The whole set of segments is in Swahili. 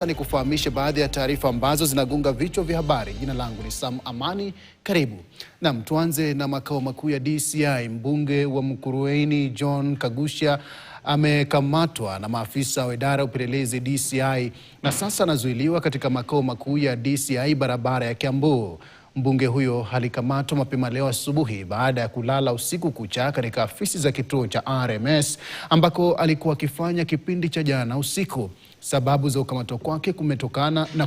Ni kufahamisha baadhi ya taarifa ambazo zinagonga vichwa vya habari. Jina langu ni Sam Amani, karibu. Naam, tuanze na makao makuu ya DCI. Mbunge wa Mukurweini John Kagusha amekamatwa na maafisa wa idara ya upelelezi DCI na sasa anazuiliwa katika makao makuu ya DCI barabara ya Kiambu. Mbunge huyo alikamatwa mapema leo asubuhi baada ya kulala usiku kucha katika afisi za kituo cha RMS ambako alikuwa akifanya kipindi cha jana usiku. Sababu za kukamatwa kwake kumetokana na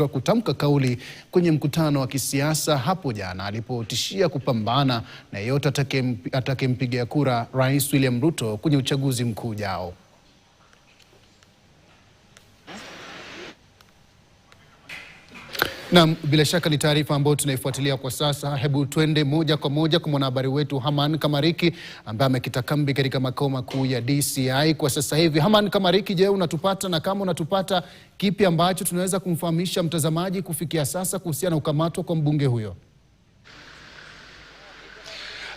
kutamka kauli kwenye mkutano wa kisiasa hapo jana alipotishia kupambana na yeyote atakayempigia kura Rais William Ruto kwenye uchaguzi mkuu ujao. Na bila shaka ni taarifa ambayo tunaifuatilia kwa sasa. Hebu twende moja kwa moja kwa mwanahabari wetu Haman Kamariki ambaye amekita kambi katika makao makuu ya DCI kwa sasa hivi. Haman Kamariki, je, unatupata? Na kama unatupata, kipi ambacho tunaweza kumfahamisha mtazamaji kufikia sasa kuhusiana na ukamatwa kwa mbunge huyo?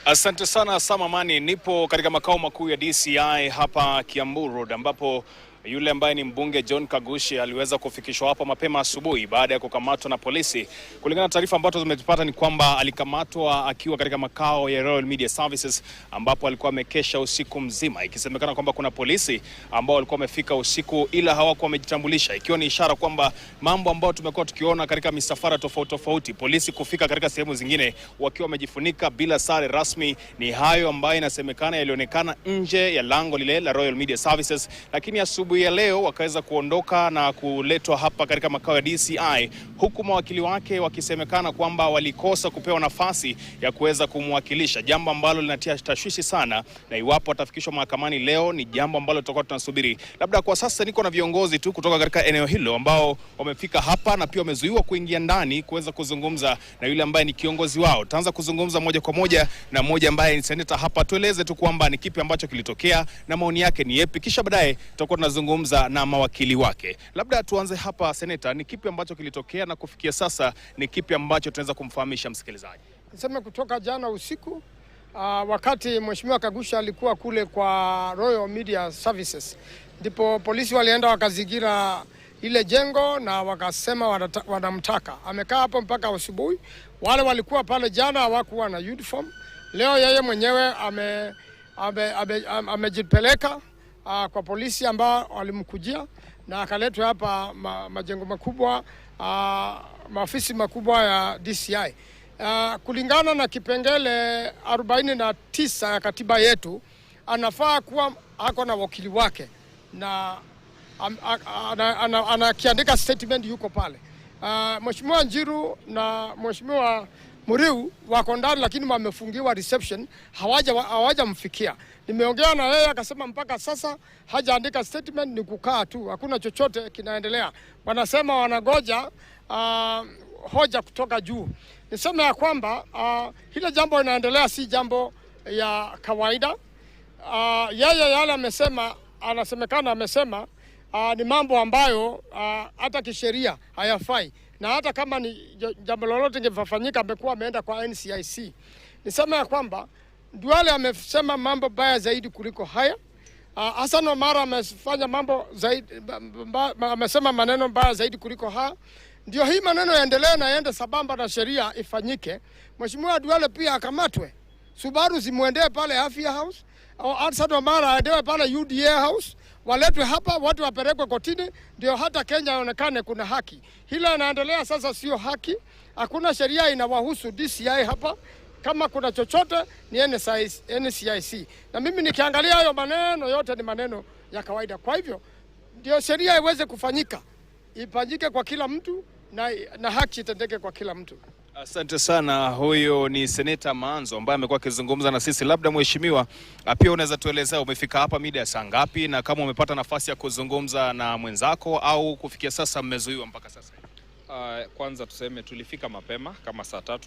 Asante sana Sam Amani, nipo katika makao makuu ya DCI hapa Kiambu Road ambapo yule ambaye ni mbunge John Kagusha aliweza kufikishwa hapa mapema asubuhi baada ya kukamatwa na polisi. Kulingana na taarifa ambazo tumepata ni kwamba alikamatwa akiwa katika makao ya Royal Media Services ambapo alikuwa amekesha usiku mzima, ikisemekana kwamba kuna polisi ambao walikuwa wamefika usiku ila hawakuwa wamejitambulisha, ikiwa ni ishara kwamba mambo ambayo tumekuwa tukiona katika misafara tofauti, polisi kufika katika sehemu zingine wakiwa wamejifunika bila sare rasmi, ni hayo ambayo inasemekana yalionekana nje ya lango lile la Royal Media Services. Lakini asubuhi ya leo wakaweza kuondoka na kuletwa hapa katika makao ya DCI, huku mawakili wake wakisemekana kwamba walikosa kupewa nafasi ya kuweza kumwakilisha, jambo ambalo linatia tashwishi sana, na iwapo atafikishwa mahakamani leo ni jambo ambalo tutakuwa tunasubiri. Labda kwa sasa niko na viongozi tu kutoka katika eneo hilo ambao wamefika hapa na pia wamezuiwa kuingia ndani kuweza kuzungumza na yule ambaye ni kiongozi wao. Tutaanza kuzungumza moja kwa moja na mmoja ambaye ni seneta hapa, tueleze tu kwamba ni kipi ambacho kilitokea na maoni yake ni yapi, kisha baadaye tutakuwa tunazungumza na mawakili wake. Labda tuanze hapa seneta, ni kipi ambacho kilitokea na kufikia sasa ni kipi ambacho tunaweza kumfahamisha msikilizaji? Niseme kutoka jana usiku wakati Mheshimiwa Kagusha alikuwa kule kwa Royal Media Services, ndipo polisi walienda wakazingira ile jengo na wakasema wanamtaka. Amekaa hapo mpaka asubuhi. Wale walikuwa pale jana hawakuwa na uniform. Leo yeye mwenyewe amejipeleka kwa polisi ambao walimkujia na akaletwa hapa majengo makubwa, maafisi makubwa ya DCI. Kulingana na kipengele 49 ya katiba yetu, anafaa kuwa ako na wakili wake na anakiandika statement yuko pale. Mheshimiwa Njiru na Mheshimiwa Muriu wako ndani lakini wamefungiwa reception, hawajamfikia. Nimeongea na yeye akasema mpaka sasa hajaandika statement, ni kukaa tu, hakuna chochote kinaendelea. Wanasema wanagoja hoja kutoka juu. Niseme ya kwamba hile jambo inaendelea si jambo ya kawaida. Yeye yale amesema, anasemekana amesema ni mambo ambayo hata kisheria hayafai, na hata kama ni jambo lolote lingefanyika amekuwa ameenda kwa NCIC. Nisema ya kwamba Duale amesema mambo baya zaidi kuliko haya. Hassan Omara amefanya mambo zaidi, amesema maneno baya zaidi kuliko haya. Ndio hii maneno yaendelee na yende sabamba na sheria ifanyike. Mheshimiwa Duale pia akamatwe. Subaru zimuendee pale Afya House, au Hassan Omara aendewe pale UDA House. Waletwe hapa, watu wapelekwe kotini, ndio hata Kenya ionekane kuna haki. Hilo inaendelea sasa sio haki. Hakuna sheria inawahusu DCI hapa. Kama kuna chochote ni NCIC. Na mimi nikiangalia hayo maneno yote ni maneno ya kawaida. Kwa hivyo ndio sheria iweze kufanyika, ifanyike kwa kila mtu na haki itendeke kwa kila mtu. Asante sana. Huyo ni Seneta Maanzo ambaye amekuwa akizungumza na sisi. Labda mheshimiwa, pia unaweza tuelezea umefika hapa mida ya saa ngapi na kama umepata nafasi ya kuzungumza na mwenzako au kufikia sasa mmezuiwa mpaka sasa? Kwanza tuseme tulifika mapema kama saa 3,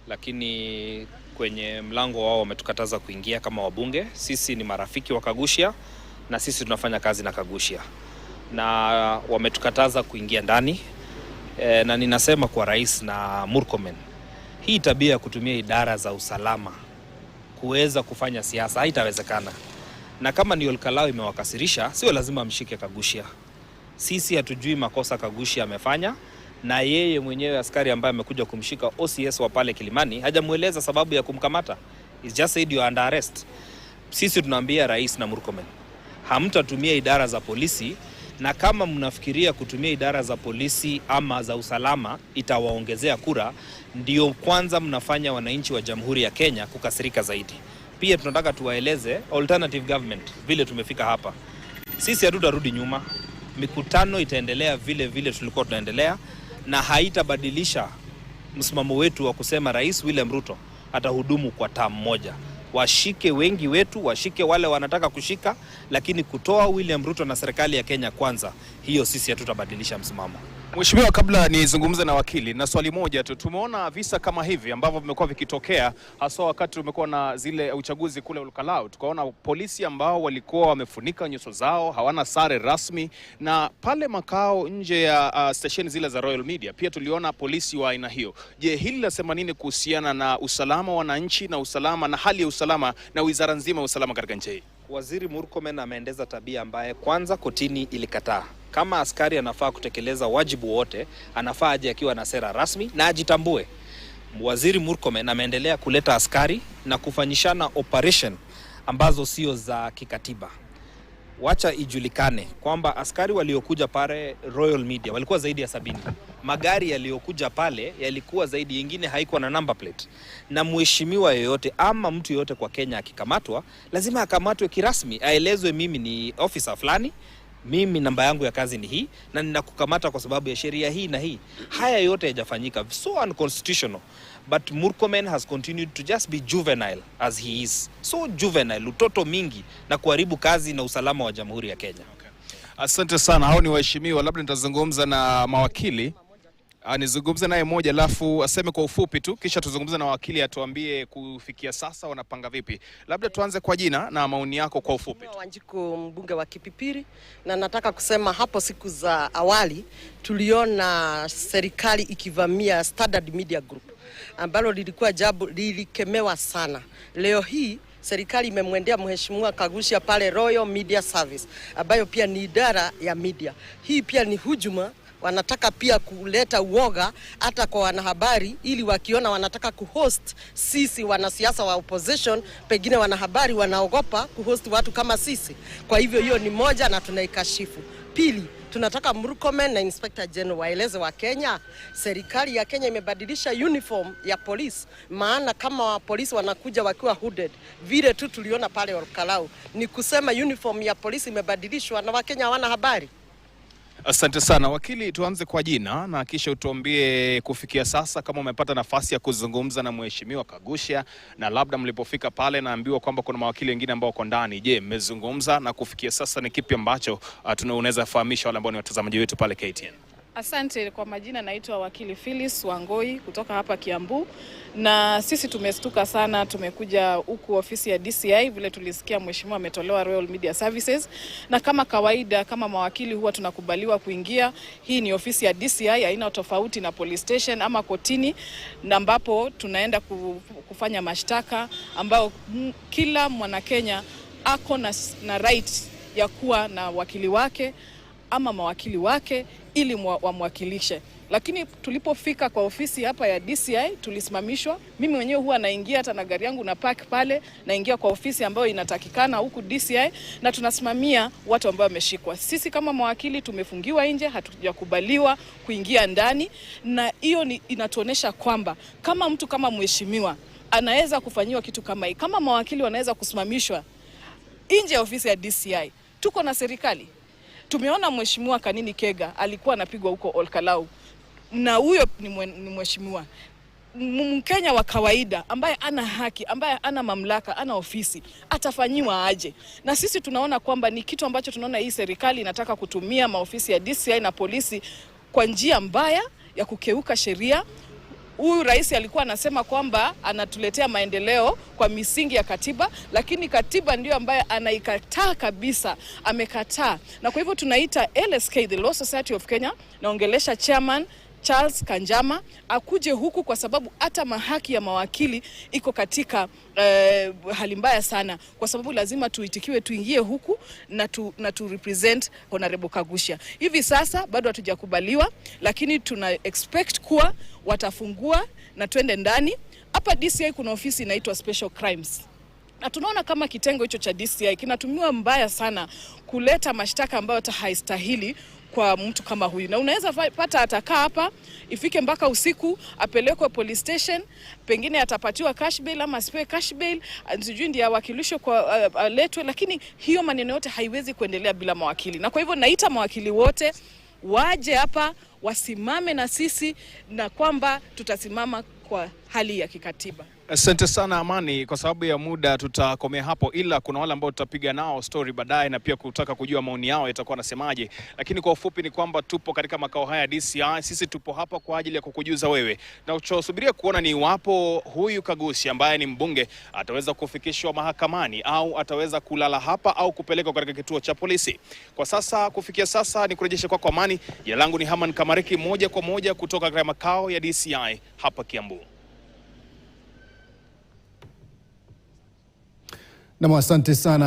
lakini kwenye mlango wao wametukataza kuingia kama wabunge. Sisi ni marafiki wa Kagusha na sisi tunafanya kazi na Kagusha, na wametukataza kuingia ndani. Na ninasema kwa rais na Murkomen, hii tabia ya kutumia idara za usalama kuweza kufanya siasa haitawezekana. Na kama ni Olkalau imewakasirisha, sio lazima mshike Kagusha. Sisi hatujui makosa Kagusha amefanya, na yeye mwenyewe askari ambaye amekuja kumshika OCS wa pale Kilimani hajamueleza sababu ya kumkamata. It's just said you are under arrest. Sisi tunaambia rais na Murkomen, hamtatumia idara za polisi, na kama mnafikiria kutumia idara za polisi ama za usalama itawaongezea kura, ndio kwanza mnafanya wananchi wa Jamhuri ya Kenya kukasirika zaidi. Pia tunataka tuwaeleze alternative government vile tumefika hapa. Sisi hatutarudi nyuma. Mikutano itaendelea vile vile tulikuwa tunaendelea, na haitabadilisha msimamo wetu wa kusema Rais William Ruto atahudumu kwa term moja. Washike wengi wetu, washike wale wanataka kushika, lakini kutoa William Ruto na serikali ya Kenya kwanza, hiyo sisi hatutabadilisha msimamo. Mheshimiwa, kabla nizungumze na wakili, na swali moja tu. Tumeona visa kama hivi ambavyo vimekuwa vikitokea hasa wakati tumekuwa na zile uchaguzi kule Olkalau. Tukaona polisi ambao walikuwa wamefunika nyuso zao, hawana sare rasmi, na pale makao nje ya station zile za Royal Media pia tuliona polisi wa aina hiyo. Je, hili linasema nini kuhusiana na usalama wa wananchi na usalama na hali ya usalama na wizara nzima ya usalama katika nchi hii? Waziri Murkomen ameendeza tabia ambaye kwanza kotini ilikataa. Kama askari anafaa kutekeleza wajibu wote, anafaa aje akiwa na sera rasmi na ajitambue. Waziri Murkomen ameendelea kuleta askari na kufanyishana operation ambazo sio za kikatiba. Wacha ijulikane kwamba askari waliokuja pale Royal Media walikuwa zaidi ya 70. Magari yaliyokuja pale yalikuwa zaidi, yengine haikuwa na number plate. Na mheshimiwa yoyote ama mtu yoyote kwa Kenya akikamatwa, lazima akamatwe kirasmi, aelezwe mimi ni officer fulani, mimi namba yangu ya kazi ni hii, na ninakukamata kwa sababu ya sheria hii na hii. Haya yote hayajafanyika, so unconstitutional. But Murkomen has continued to just be juvenile as he is. So juvenile, utoto mingi na kuharibu kazi na usalama wa Jamhuri ya Kenya. Okay. Asante sana. Hao ni waheshimiwa. Labda nitazungumza na mawakili. Nizungumze naye mmoja alafu aseme kwa ufupi tu, kisha tuzungumze na wakili atuambie kufikia sasa wanapanga vipi. Labda tuanze kwa jina na maoni yako kwa ufupi. Wanjiku, mbunge wa Kipipiri, na nataka kusema hapo siku za awali tuliona serikali ikivamia Standard Media Group ambalo lilikuwa jambo lilikemewa sana. Leo hii serikali imemwendea mheshimiwa Kagusha pale Royal Media Service ambayo pia ni idara ya media. Hii pia ni hujuma. Wanataka pia kuleta uoga hata kwa wanahabari, ili wakiona wanataka kuhost sisi wanasiasa wa opposition, pengine wanahabari wanaogopa kuhost watu kama sisi. Kwa hivyo hiyo ni moja na tunaikashifu. Pili, tunataka Murkomen na Inspector General waeleze wa Kenya, serikali ya Kenya imebadilisha uniform ya polisi, maana kama polisi wanakuja wakiwa hooded vile tu tuliona pale Olkalau, ni kusema uniform ya polisi imebadilishwa na Wakenya hawana habari. Asante sana wakili, tuanze kwa jina na kisha utuambie kufikia sasa kama umepata nafasi ya kuzungumza na mheshimiwa Kagusha, na labda mlipofika pale naambiwa kwamba kuna mawakili wengine ambao wako ndani. Je, mmezungumza na kufikia sasa ni kipi ambacho tunaweza fahamisha wale ambao ni watazamaji wetu pale KTN? Asante. Kwa majina naitwa wakili Phyllis Wangoi kutoka hapa Kiambu, na sisi tumestuka sana. Tumekuja huku ofisi ya DCI vile tulisikia mheshimiwa ametolewa Royal Media Services, na kama kawaida kama mawakili huwa tunakubaliwa kuingia. Hii ni ofisi ya DCI, haina tofauti na police station ama kotini, na ambapo tunaenda kufanya mashtaka ambao kila mwanakenya ako na right ya kuwa na wakili wake ama mawakili wake ili wamwakilishe. Lakini tulipofika kwa ofisi hapa ya DCI tulisimamishwa. Mimi mwenyewe huwa naingia hata na gari yangu na park pale, naingia kwa ofisi ambayo inatakikana huku DCI, na tunasimamia watu ambao wameshikwa. Sisi kama mawakili tumefungiwa nje, hatujakubaliwa kuingia ndani, na hiyo inatuonesha kwamba kama mtu kama mheshimiwa anaweza kufanyiwa kitu kama hii, kama mawakili wanaweza kusimamishwa nje ya ofisi ya DCI, tuko na serikali. Tumeona mheshimiwa Kanini Kega alikuwa anapigwa huko Olkalau, na huyo ni mheshimiwa Mkenya wa kawaida ambaye ana haki, ambaye ana mamlaka, ana ofisi, atafanyiwa aje? Na sisi tunaona kwamba ni kitu ambacho tunaona hii serikali inataka kutumia maofisi ya DCI na polisi kwa njia mbaya ya kukeuka sheria. Huyu rais alikuwa anasema kwamba anatuletea maendeleo kwa misingi ya katiba, lakini katiba ndio ambaye anaikataa kabisa, amekataa. Na kwa hivyo tunaita LSK, the Law Society of Kenya, naongelesha chairman, Charles Kanjama akuje huku, kwa sababu hata mahaki ya mawakili iko katika hali mbaya sana, kwa sababu lazima tuitikiwe tuingie huku na tu represent Honorable Kagusha. Hivi sasa bado hatujakubaliwa, lakini tuna expect kuwa watafungua na twende ndani. Hapa DCI kuna ofisi inaitwa Special Crimes, na tunaona kama kitengo hicho cha DCI kinatumiwa mbaya sana kuleta mashtaka ambayo hata haistahili kwa mtu kama huyu. Na unaweza pata atakaa hapa ifike mpaka usiku, apelekwe police station, pengine atapatiwa cash bail ama asipewe cash bail, sijui ndiye awakilishwe kwa letwe, lakini hiyo maneno yote haiwezi kuendelea bila mawakili. Na kwa hivyo naita mawakili wote waje hapa wasimame na sisi, na kwamba tutasimama kwa hali ya kikatiba. Asante sana Amani, kwa sababu ya muda tutakomea hapo, ila kuna wale ambao tutapiga nao story baadaye na pia kutaka kujua maoni yao yatakuwa nasemaje. Lakini kwa ufupi ni kwamba tupo katika makao haya ya DCI. Sisi tupo hapa kwa ajili ya kukujuza wewe, na uchosubiria kuona ni iwapo huyu Kagusha ambaye ni mbunge ataweza kufikishwa mahakamani au ataweza kulala hapa au kupelekwa katika kituo cha polisi. Kwa sasa, kufikia sasa, ni kurejesha kwako Amani. Jina langu ni Haman Kamariki, moja kwa moja kutoka katika makao ya DCI hapa Kiambu. Na asante sana.